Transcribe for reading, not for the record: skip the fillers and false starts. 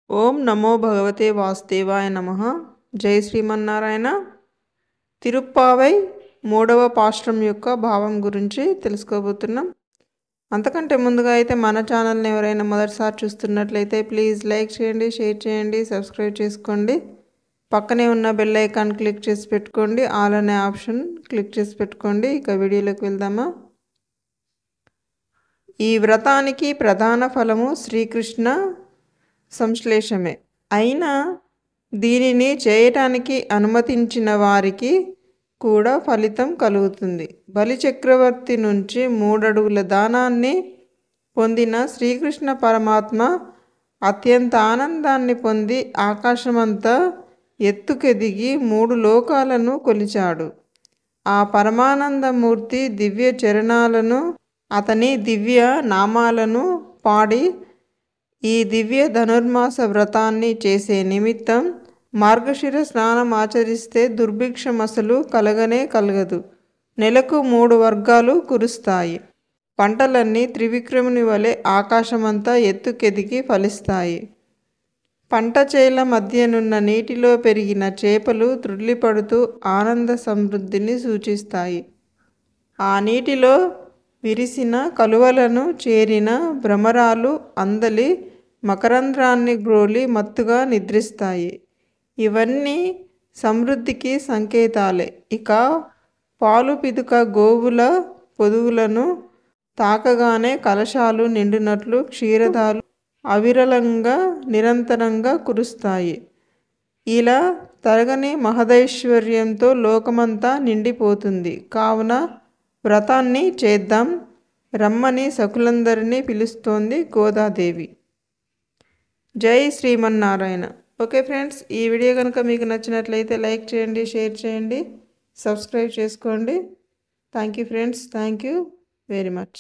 ఓం నమో భగవతే వాసుదేవాయ నమః. జై శ్రీమన్నారాయణ. తిరుప్పావై మూడవ పాశ్రం యొక్క భావం గురించి తెలుసుకోబోతున్నాం. అంతకంటే ముందుగా అయితే మన ఛానల్ని ఎవరైనా మొదటిసారి చూస్తున్నట్లయితే ప్లీజ్ లైక్ చేయండి, షేర్ చేయండి, సబ్స్క్రైబ్ చేసుకోండి. పక్కనే ఉన్న బెల్ ఐకాన్ క్లిక్ చేసి పెట్టుకోండి. ఆల్ అనే ఆప్షన్ క్లిక్ చేసి పెట్టుకోండి. ఇక వీడియోలోకి వెళ్దామా. ఈ వ్రతానికి ప్రధాన ఫలము శ్రీకృష్ణ సంశ్లేషమే అయినా దీనిని చేయటానికి అనుమతించిన వారికి కూడా ఫలితం కలుగుతుంది. బలి చక్రవర్తి నుంచి 3 అడుగుల దానాన్ని పొందిన శ్రీకృష్ణ పరమాత్మ అత్యంత ఆనందాన్ని పొంది ఆకాశమంతా ఎత్తుకెదిగి 3 లోకాలను కొలిచాడు. ఆ పరమానందమూర్తి దివ్య చరణాలను, అతని దివ్య నామాలను పాడి ఈ దివ్య ధనుర్మాస వ్రతాన్ని చేసే నిమిత్తం మార్గశిర స్నానం ఆచరిస్తే దుర్భిక్షం అసలు కలగనే కలగదు. నెలకు 3 వర్గాలు కురుస్తాయి. పంటలన్నీ త్రివిక్రముని వలె ఆకాశమంతా ఎత్తుకెదిగి ఫలిస్తాయి. పంట చేల మధ్యనున్న నీటిలో పెరిగిన చేపలు త్రుళ్ళిపడుతూ ఆనంద సమృద్ధిని సూచిస్తాయి. ఆ నీటిలో విరిసిన కలువలను చేరిన భ్రమరాలు అందలి మకరంధ్రాన్ని గ్రోలి మత్తుగా నిద్రిస్తాయి. ఇవన్నీ సమృద్ధికి సంకేతాలే. ఇక పాలు పిదుక గోవుల పొదుగులను తాకగానే కలశాలు నిండినట్లు క్షీరదాలు అవిరళంగా నిరంతరంగా కురుస్తాయి. ఇలా తరగని మహదైశ్వర్యంతో లోకమంతా నిండిపోతుంది. కావున వ్రతాన్ని చేద్దాం రమ్మని సకులందరినీ పిలుస్తోంది గోదాదేవి. జై శ్రీమన్నారాయణ. ఓకే ఫ్రెండ్స్, ఈ వీడియో కనుక మీకు నచ్చినట్లయితే లైక్ చేయండి, షేర్ చేయండి, సబ్స్క్రైబ్ చేసుకోండి. Thank you friends, thank you very much.